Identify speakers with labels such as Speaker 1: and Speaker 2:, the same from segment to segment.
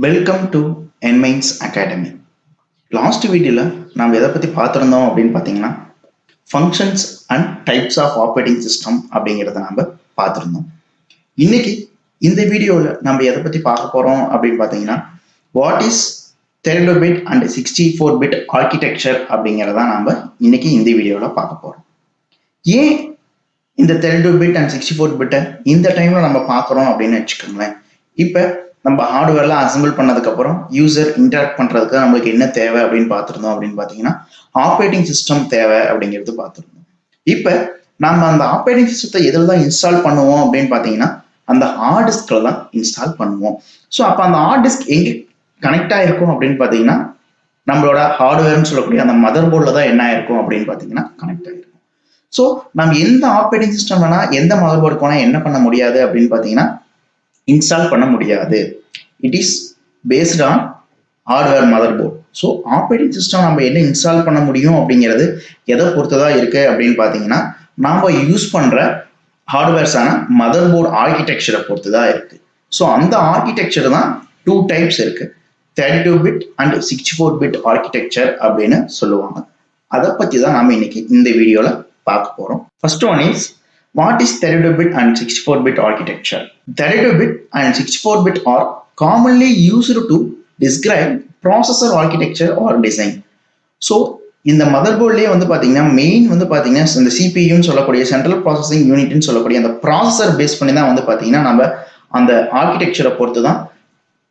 Speaker 1: Welcome to Nminds Academy. Last வீடியோல நாம் எதை பற்றி பார்த்துருந்தோம் அப்படின்னு பார்த்தீங்கன்னா functions and types of operating system அப்படிங்கிறத நம்ம பார்த்துருந்தோம். இன்னைக்கு இந்த வீடியோவில் நம்ம எதை பற்றி பார்க்க போகிறோம் அப்படின்னு பார்த்தீங்கன்னா what is 32 bit and 64 bit architecture அப்படிங்கிறத நம்ம இன்னைக்கு இந்த வீடியோவில் பார்க்க போகிறோம். ஏன் இந்த 32 பிட் அண்ட் 64 பிட்டை இந்த டைமில் நம்ம பார்க்குறோம் அப்படின்னு வச்சுக்கோங்களேன். இப்போ நம்ம ஹார்ட்வேர்லாம் அசம்பிள் பண்ணதுக்கப்புறம் யூசர் இன்டராக்ட் பண்ணுறதுக்கு நம்மளுக்கு என்ன தேவை அப்படின்னு பார்த்துருந்தோம் அப்படின்னு பார்த்தீங்கன்னா ஆப்ரேட்டிங் சிஸ்டம் தேவை அப்படிங்கிறது பார்த்துருந்தோம். இப்போ நம்ம அந்த ஆப்ரேட்டிங் சிஸ்டத்தை எதில் தான் இன்ஸ்டால் பண்ணுவோம் அப்படின்னு பார்த்தீங்கன்னா அந்த ஹார்ட் டிஸ்கில் தான் இன்ஸ்டால் பண்ணுவோம். ஸோ அப்போ அந்த ஹார்ட் டிஸ்க் எங்கே கனெக்ட் ஆகிருக்கும் அப்படின்னு பார்த்தீங்கன்னா நம்மளோட ஹார்ட்வேர்னு சொல்லக்கூடிய அந்த மதர் போர்டில் தான் என்ன ஆயிருக்கும் அப்படின்னு பார்த்தீங்கன்னா கனெக்ட் ஆகிருக்கும். ஸோ நம்ம எந்த ஆப்ரேட்டிங் சிஸ்டம் வேணால் எந்த மதர் போர்டுக்கு வேணால் என்ன பண்ண முடியாது அப்படின்னு பார்த்தீங்கன்னா இன்ஸ்டால் பண்ண முடியாது. It is based on hardware motherboard. So operating system நம்ம என்ன இன்ஸ்டால் பண்ண முடியும் அப்படிங்கிறது எதை பொறுத்ததான் இருக்கு அப்படின்னு பார்த்தீங்கன்னா நாம யூஸ் பண்ற ஹார்ட்வேர்ஸான மதர் போர்டு ஆர்கிடெக்சரை பொறுத்து தான் இருக்கு. ஸோ அந்த ஆர்கிடெக்சர் தான் 2 டைப்ஸ் இருக்கு, 32 பிட் அண்ட் 64 பிட் ஆர்கிடெக்சர் அப்படின்னு சொல்லுவாங்க. அதை பற்றி தான் நாம இன்னைக்கு இந்த வீடியோல பார்க்க போறோம். First one is what is 32 bit and 64 bit architecture? 32 bit and 64 bit are commonly used to describe processor architecture or design. So இந்த மதர் போர்ட்லேயே வந்து பார்த்தீங்கன்னா மெயின் வந்து பார்த்தீங்கன்னா இந்த சிபியூன்னு சொல்லக்கூடிய சென்ட்ரல் ப்ராசஸிங் யூனிட்னு சொல்லக்கூடிய அந்த ப்ராசஸர் பேஸ் பண்ணி தான் வந்து பார்த்தீங்கன்னா நம்ம அந்த ஆர்கிடெக்சரை பொறுத்து தான்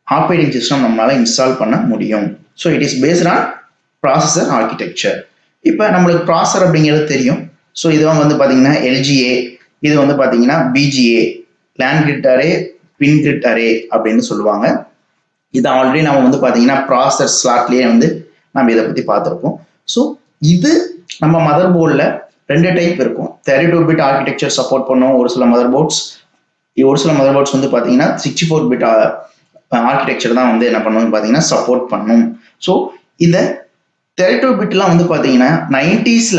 Speaker 1: ஆப்ரேட்டிங் சிஸ்டம் நம்மளால இன்ஸ்டால் பண்ண முடியும். So it is based on processor architecture. இப்போ நம்மளுக்கு ப்ராசஸர் அப்படிங்கிறது தெரியும். ஸோ இதுவும் வந்து பார்த்தீங்கன்னா எல்ஜிஏ, இது வந்து பார்த்தீங்கன்னா பிஜிஏ, லேண்ட் கிரிட் அரே, பின் கிரிட் அரே அப்படின்னு சொல்லுவாங்க. இதை ஆல்ரெடி நம்ம வந்து பார்த்தீங்கன்னா ப்ராசஸர் ஸ்லாட்லேயே வந்து நம்ம இதை பற்றி பார்த்துருப்போம். ஸோ இது நம்ம மதர் போர்டில் 2 டைப் இருக்கும். 32 பிட் ஆர்கிடெக்சர் சப்போர்ட் பண்ணும் ஒரு சில மதர் போர்ட்ஸ் வந்து பார்த்தீங்கன்னா 64 பிட் ஆர்கிடெக்சர் தான் வந்து என்ன பண்ணணும்னு பார்த்தீங்கன்னா சப்போர்ட் பண்ணும். ஸோ இந்த 32 பிட்லாம் வந்து பார்த்தீங்கன்னா 90s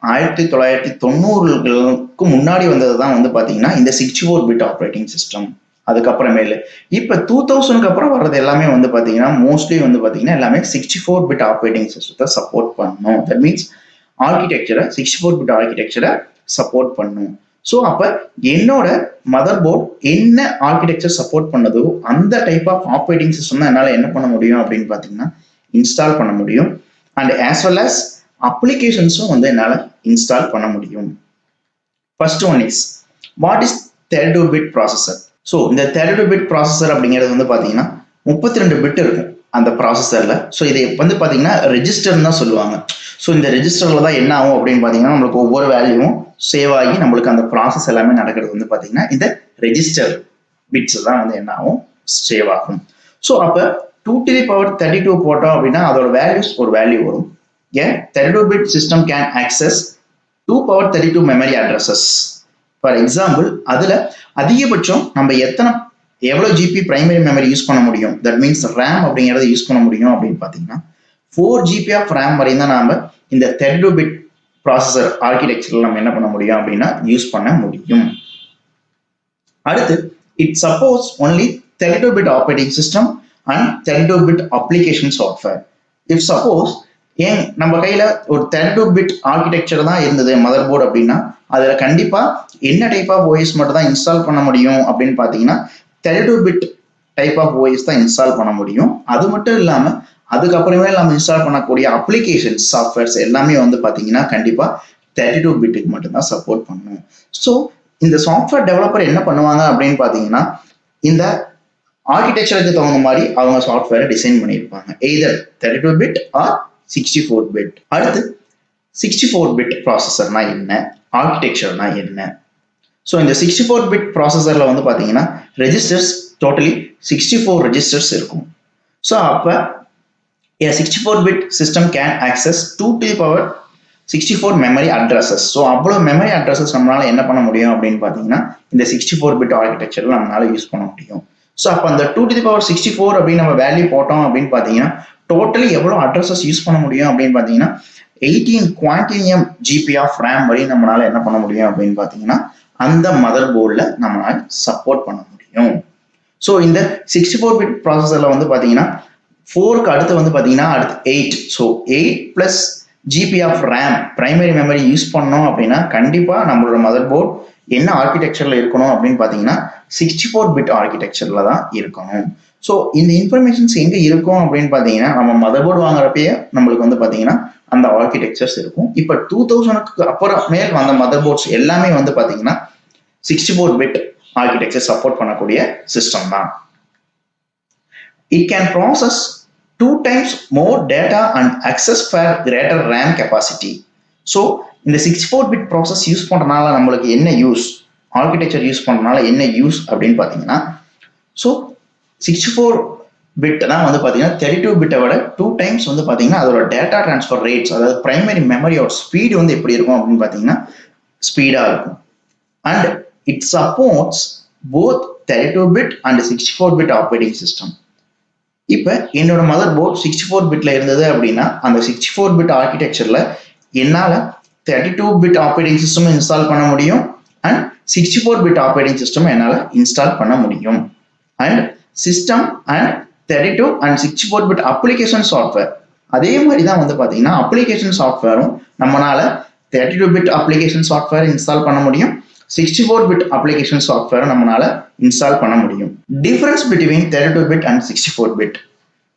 Speaker 1: 1990களுக்கு முன்னாடி வந்தது தான் வந்து பார்த்தீங்கன்னா இந்த 64 பிட் ஆப்ரேட்டிங் சிஸ்டம். அதுக்கப்புறமேலு இப்போ 2000க்கு அப்புறம் வர்றது எல்லாமே வந்து பார்த்தீங்கன்னா மோஸ்ட்லி வந்து பார்த்தீங்கன்னா எல்லாமே 64 பிட் ஆப்ரேட்டிங் சிஸ்டத்தை சப்போர்ட் பண்ணணும். தட் மீன்ஸ் ஆர்கிடெக்சரை 64 பிட் ஆர்கிடெக்சரை சப்போர்ட் பண்ணணும். ஸோ அப்போ என்னோட மதர் போர்ட் என்ன ஆர்கிடெக்சர் சப்போர்ட் பண்ணதோ அந்த டைப் ஆஃப் ஆப்ரேட்டிங் சிஸ்டம் தான் என்னால் என்ன பண்ண முடியும் அப்படின்னு பார்த்தீங்கன்னா இன்ஸ்டால் பண்ண முடியும். அண்ட் ஆஸ் வெல் அஸ் அப்ளிகேஷன்ஸும் வந்து என்னால் இன்ஸ்டால் பண்ண முடியும். First one is what is 32 bit processor. So இந்த 32 பிட் ப்ராசஸர் அப்படிங்கிறது வந்து பார்த்தீங்கன்னா 32 பிட் இருக்கும் அந்த ப்ராசஸரில். ஸோ இதை வந்து பார்த்தீங்கன்னா ரெஜிஸ்டர்னு தான் சொல்லுவாங்க. ஸோ இந்த ரெஜிஸ்டரில் தான் என்ன ஆகும் அப்படின்னு பார்த்தீங்கன்னா நம்மளுக்கு ஒவ்வொரு வேல்யூவும் சேவ் ஆகி நம்மளுக்கு அந்த ப்ராசஸ் எல்லாமே நடக்கிறது வந்து பார்த்தீங்கன்னா இந்த ரெஜிஸ்டர் பிட்ஸ் தான் வந்து என்ன ஆகும், சேவ் ஆகும். ஸோ அப்போ 2^32 போட்டோம் அப்படின்னா அதோட வேல்யூஸ் ஒரு வேல்யூ வரும். A 32 bit system can access 2^32 memory addresses. For example, அதுல அதிகபட்சம் நம்ம எவ்வளவு ஜிபி பிரைமரி மெமரி யூஸ் பண்ண முடியும், தட் மீன்ஸ் ரேம் அப்படிங்கிறத யூஸ் பண்ண முடியும் அப்படின்னு பார்த்தீங்கன்னா 4 GB ஆஃப் ரேம் வரையும் தான் நாம இந்த 32 பிட் ப்ராசஸர் ஆர்கிடெக்சர்ல நம்ம என்ன பண்ண முடியும் அப்படின்னா யூஸ் பண்ண முடியும். அடுத்து it supports only 32 bit operating system and 32 bit application software. If suppose ஏன் நம்ம கையில ஒரு 32 பிட் ஆர்கிடெக்சர் தான் இருந்தது மதர் போர்டு அப்படின்னா அதுல கண்டிப்பா என்ன டைப் ஆஃப் ஓஎஸ் மட்டும் தான் இன்ஸ்டால் பண்ண முடியும் அப்படின்னு பாத்தீங்கன்னா 32 பிட் டைப் ஆஃப் ஓஎஸ் தான் இன்ஸ்டால் பண்ண முடியும். அது மட்டும் இல்லாம அதுக்கப்புறமே நம்ம இன்ஸ்டால் பண்ணக்கூடிய அப்ளிகேஷன் சாஃப்ட்வேர்ஸ் எல்லாமே வந்து பாத்தீங்கன்னா கண்டிப்பா 32 பிட்டுக்கு மட்டும்தான் சப்போர்ட் பண்ணணும். ஸோ இந்த சாஃப்ட்வேர் டெவலப்பர் என்ன பண்ணுவாங்க அப்படின்னு பாத்தீங்கன்னா இந்த ஆர்கிடெக்சருக்கு தகுந்த மாதிரி அவங்க சாஃப்ட்வேரை டிசைன் பண்ணியிருப்பாங்க, எய்தர் 32 பிட் ஆர் 64 பிட். அடுத்து 64 பிட் ப்ராசஸர்னா என்ன, ஆர்கிடெக்சர்னா என்ன. ஸோ இந்த 64 பிட் ப்ராசஸர்ல வந்து பார்த்தீங்கன்னா ரெஜிஸ்டர்ஸ் டோட்டலி 64 ரெஜிஸ்டர்ஸ் இருக்கும். ஸோ அப்போ 64 bit system can access 2^64 memory addresses. So அவ்வளோ மெமரி அட்ரஸஸ் நம்மளால என்ன பண்ண முடியும் அப்படின்னு பார்த்தீங்கன்னா இந்த 64 பிட் ஆர்கிடெக்சர்ல நம்மளால யூஸ் பண்ண முடியும். ஸோ அப்போ அந்த 2^64 அப்படின்னு நம்ம வேல்யூ போட்டோம் அப்படின்னு பார்த்தீங்கன்னா டோட்டலி எவ்வளோ அட்ரஸஸ் யூஸ் பண்ண முடியும் அப்படின்னு பார்த்தீங்கன்னா 18 குவான்டினியம் ஜிபி ஆஃப் ரேம் வரையும் நம்மளால என்ன பண்ண முடியும் அப்படின்னு பார்த்தீங்கன்னா அந்த மதர் போர்டில் நம்மளால சப்போர்ட் பண்ண முடியும். ஸோ இந்த 64 பிட் ப்ராசஸரில் வந்து பார்த்தீங்கன்னா 4க்கு அடுத்து வந்து பார்த்தீங்கன்னா அடுத்து 8. So 8 + GB of RAM primary memory use பண்ணோம் அப்படின்னா கண்டிப்பாக நம்மளோட மதர் போர்ட் என்ன ஆர்கிடெக்சரில் இருக்கணும் அப்படின்னு பார்த்தீங்கன்னா 64 பிட் ஆர்கிடெக்சரில் தான் இருக்கணும். ஸோ இந்த இன்ஃபர்மேஷன்ஸ் எங்கே இருக்கும் அப்படின்னு பார்த்தீங்கன்னா நம்ம மதர் போர்டு வாங்குறப்பயே நம்மளுக்கு வந்து பார்த்தீங்கன்னா அந்த ஆர்கிடெக்சர்ஸ் இருக்கும். இப்போ 2000க்கு அப்புறம் மேல் வந்த மதர் போர்ட்ஸ் எல்லாமே வந்து பார்த்தீங்கன்னா 64 பிட் ஆர்கிடெக்சர் சப்போர்ட் பண்ணக்கூடிய சிஸ்டம் தான். It can process 2 times more data and access for greater RAM capacity. So இந்த 64 பிட் ப்ராசஸ் யூஸ் பண்ணுறதுனால நம்மளுக்கு என்ன யூஸ், ஆர்கிடெக்சர் யூஸ் பண்ணுறதுனால என்ன யூஸ் அப்படின்னு பார்த்தீங்கன்னா, ஸோ 64 பிட் தான் வந்து பார்த்தீங்கன்னா 32 பிட்டை விட 2 times வந்து பார்த்தீங்கன்னா அதோட டேட்டா டிரான்ஸ்ஃபர் ரேட்ஸ், அதாவது பிரைமரி மெமரியோட ஸ்பீடு வந்து எப்படி இருக்கும் அப்படின்னு பார்த்தீங்கன்னா ஸ்பீடாக இருக்கும். And it supports both 32 bit and 64 bit operating system. இப்போ என்னோட மதர் போர்ட் 64 பிட்ல இருந்தது அப்படின்னா அந்த 64 பிட் ஆர்கிடெக்சர்ல என்னால் 32 பிட் ஆப்ரேட்டிங் சிஸ்டம் இன்ஸ்டால் பண்ண முடியும் அண்ட் 64 பிட் ஆப்ரேட்டிங் சிஸ்டம் என்னால் இன்ஸ்டால் பண்ண முடியும். And system and 32 and 64 bit application software அதே மாதிரி தான் வந்து பார்த்தீங்கன்னா அப்ளிகேஷன் சாஃப்ட்வேரும் நம்மளால 32 பிட் அப்ளிகேஷன் சாஃப்ட்வேர் இன்ஸ்டால் பண்ண முடியும், 64 பிட் அப்ளிகேஷன் சாஃப்ட்வேர் நம்மளால இன்ஸ்டால் பண்ண முடியும். Difference between 32 bit and 64 bit.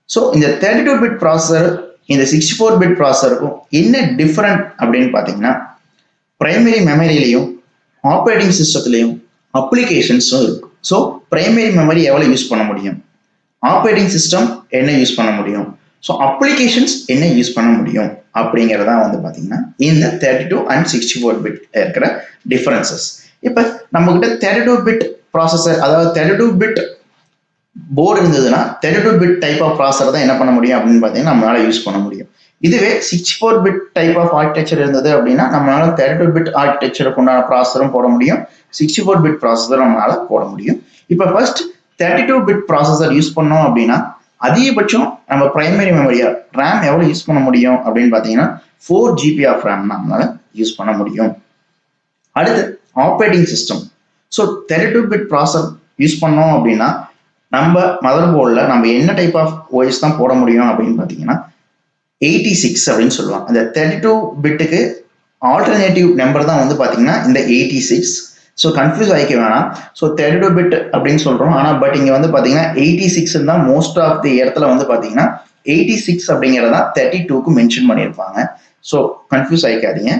Speaker 1: So இந்த 32 பிட் ப்ராசஸர் இந்த 64 பிட் ப்ராசஸருக்கும் என்ன டிஃபரெண்ட் அப்படின்னு பார்த்தீங்கன்னா பிரைமரி மெமரியிலையும் ஆப்ரேட்டிங் சிஸ்டத்துலையும் அப்ளிகேஷன்ஸும் இருக்கும். ஸோ பிரைமரி மெமரி எவ்வளோ யூஸ் பண்ண முடியும், ஆப்ரேட்டிங் சிஸ்டம் என்ன யூஸ் பண்ண முடியும், ஸோ அப்ளிகேஷன்ஸ் என்ன யூஸ் பண்ண முடியும் அப்படிங்கிறதா வந்து பார்த்தீங்கன்னா இந்த 32 அண்ட் 64 பிட் இருக்கிற டிஃபரன்சஸ். இப்போ நம்ம கிட்ட 32 பிட் ப்ராசஸர், அதாவது 32 பிட் போர்டு இருந்ததுன்னா 32 பிட் டைப் ஆஃப் ப்ராசஸர் தான் என்ன பண்ண முடியும் அப்படின்னு பார்த்தீங்கன்னா நம்மளால யூஸ் பண்ண முடியும். இதுவே 64 பிட் டைப் ஆஃப் ஆர்கிடெக்சர் இருந்தது அப்படின்னா நம்மளால 32 பிட் ஆர்கிடெக்சருக்கு உண்டான ப்ராசஸரும் போட முடியும், 64 பிட் ப்ராசஸரும் நம்மளால போட முடியும். இப்போ ஃபர்ஸ்ட் 32 பிட் ப்ராசஸர் யூஸ் பண்ணோம் அப்படின்னா அதிகபட்சம் நம்ம பிரைமரி மெமரியா ரேம் எவ்வளோ யூஸ் பண்ண முடியும் அப்படின்னு பார்த்தீங்கன்னா 4 GB ஆஃப் ரேம் நம்மளால யூஸ் பண்ண முடியும். அடுத்து operating system. So 32 bit processor use பண்ணோம் அப்படின்னா நம்ம மதர் போர்டில் நம்ம என்ன டைப் ஆஃப் ஓஎஸ் தான் போட முடியும் அப்படின்னு பார்த்தீங்கன்னா 86 அப்படின்னு சொல்லுவாங்க. அந்த 32 பிட்டுக்கு ஆல்டர்னேட்டிவ் நம்பர் தான் வந்து பார்த்தீங்கன்னா இந்த 86. ஸோ கன்ஃபியூஸ் ஆகிக்க வேணாம். ஸோ 32 பிட் அப்படின்னு சொல்கிறோம், ஆனால் பட் இங்கே வந்து பார்த்தீங்கன்னா 86 தான் மோஸ்ட் ஆஃப் தி இடத்துல வந்து பார்த்தீங்கன்னா 86 அப்படிங்கிறதா 32க்கு மென்ஷன் பண்ணியிருப்பாங்க. ஸோ கன்ஃபியூஸ் ஆகிக்காதீங்க.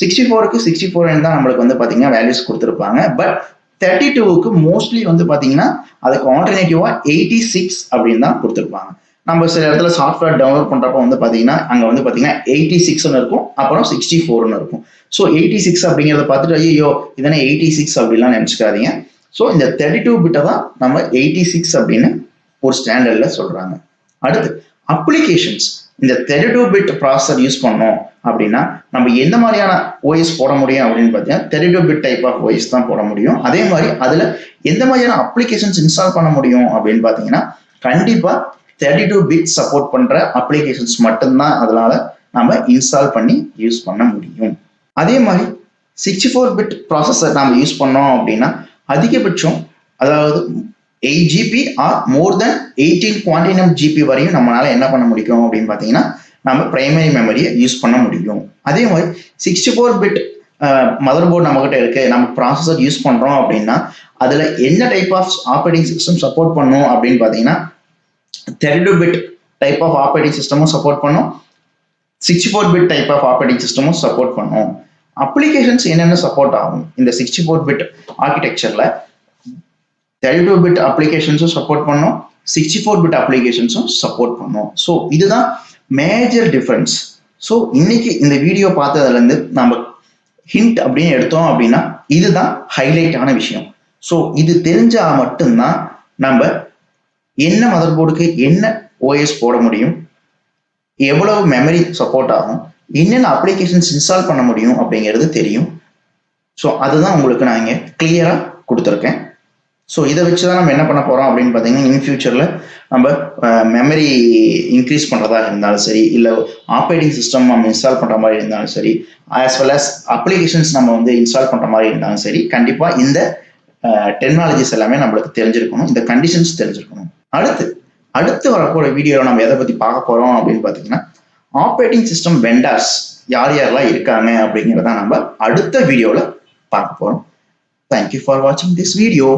Speaker 1: 64க்கு 64 தான் நம்மளுக்கு வந்து பார்த்தீங்கன்னா வேல்யூஸ் கொடுத்துருப்பாங்க. பட் 32க்கு மோஸ்ட்லி வந்து பார்த்தீங்கன்னா அதுக்கு ஆல்டர்னேட்டிவா 86 அப்படின்னு தான் கொடுத்துருப்பாங்க. நம்ம சில இடத்துல சாஃப்ட்வேர் டவுன்லோட் பண்ணுறப்ப வந்து பார்த்தீங்கன்னா அங்கே வந்து பார்த்தீங்கன்னா 86ன்னு இருக்கும், அப்புறம் 64ன்னு இருக்கும். ஸோ 86 அப்படிங்கிறத பார்த்துட்டு ஐயோ இதனை 86 அப்படிலாம் நினச்சிக்காதீங்க. ஸோ இந்த 32 பிட்டை தான் நம்ம 86 அப்படின்னு ஒரு ஸ்டாண்டர்டில் சொல்கிறாங்க. அடுத்து அப்ளிகேஷன்ஸ். இந்த 32 பிட் ப்ராசஸர் யூஸ் பண்ணோம் அப்படின்னா நம்ம எந்த மாதிரியான ஓஎஸ் போட முடியும் அப்படின்னு பார்த்தீங்கன்னா 32 பிட் டைப் ஆஃப் ஓஎஸ் தான் போட முடியும். அதே மாதிரி அதில் எந்த மாதிரியான அப்ளிகேஷன்ஸ் இன்ஸ்டால் பண்ண முடியும் அப்படின்னு பார்த்தீங்கன்னா கண்டிப்பாக 32 பிட் சப்போர்ட் பண்ணுற அப்ளிகேஷன்ஸ் மட்டும்தான் அதனால நம்ம இன்ஸ்டால் பண்ணி யூஸ் பண்ண முடியும். அதே மாதிரி 64 பிட் ப்ராசஸர் நம்ம யூஸ் பண்ணோம் அப்படின்னா அதிகபட்சம் அதாவது 8 GB ஆர் மோர் தென் 18 குவான்டினம் ஜிபி வரையும் நம்மளால என்ன பண்ண முடியும் அப்படின்னு பார்த்தீங்கன்னா நம்ம பிரைமரி மெமரியை யூஸ் பண்ண முடியும். அதே மாதிரி 64 பிட் மதர் போர்டு நம்மகிட்ட இருக்கு, நம்ம ப்ராசஸர் யூஸ் பண்றோம் அப்படின்னா அதுல என்ன type of operating system support பண்ணும் அப்படின்னு பார்த்தீங்கன்னா 32 பிட் டைப் ஆஃப் ஆப்ரேட்டிங் சிஸ்டமும் சப்போர்ட் பண்ணும், 64 பிட் டைப் ஆஃப் ஆப்ரேட்டிங் சிஸ்டமும் சப்போர்ட் பண்ணும். அப்ளிகேஷன்ஸ் என்னென்ன சப்போர்ட் ஆகும் இந்த 64 பிட் ஆர்கிடெக்சர்ல 32 பிட் அப்ளிகேஷன்ஸும் சப்போர்ட் பண்ணும், 64 பிட் அப்ளிகேஷன்ஸும் சப்போர்ட் பண்ணும். ஸோ இதுதான் மேஜர் டிஃபரன்ஸ். ஸோ இன்னைக்கு இந்த வீடியோ பார்த்ததுலேருந்து நம்ம ஹிண்ட் அப்படின்னு எடுத்தோம் அப்படின்னா இதுதான் ஹைலைட் ஆன விஷயம். ஸோ இது தெரிஞ்சா மட்டும்தான் நம்ம என்ன மதர் போர்டுக்கு என்ன ஓஎஸ் போட முடியும், எவ்வளவு மெமரி சப்போர்ட் ஆகும், என்னென்ன அப்ளிகேஷன்ஸ் இன்ஸ்டால் பண்ண முடியும் அப்படிங்கிறது தெரியும். ஸோ அதுதான் உங்களுக்கு நான் இங்கே கிளியராக கொடுத்துருக்கேன். ஸோ இதை வச்சு தான் நம்ம என்ன பண்ண போகிறோம் அப்படின்னு பார்த்தீங்கன்னா இன் ஃபியூச்சரில் நம்ம மெமரி இன்க்ரீஸ் பண்ணுறதா இருந்தாலும் சரி, இல்லை ஆப்ரேட்டிங் சிஸ்டம் நம்ம இன்ஸ்டால் பண்ணுற மாதிரி இருந்தாலும் சரி, ஆஸ் வெல் அஸ் அப்ளிகேஷன்ஸ் நம்ம வந்து இன்ஸ்டால் பண்ணுற மாதிரி இருந்தாலும் சரி, கண்டிப்பாக இந்த டெக்னாலஜிஸ் எல்லாமே நம்மளுக்கு தெரிஞ்சிருக்கணும், இந்த கண்டிஷன்ஸ் தெரிஞ்சிருக்கணும். அடுத்து வரப்போற வீடியோவில் நம்ம எதை பத்தி பார்க்க போறோம் அப்படின்னு பார்த்தீங்கன்னா, ஆப்ரேட்டிங் சிஸ்டம் வெண்டார்ஸ் யாரெல்லாம் இருக்காங்க அப்படிங்கிறத நம்ம அடுத்த வீடியோவில் பார்க்க போறோம். தேங்க்யூ ஃபார் வாட்சிங் திஸ் வீடியோ.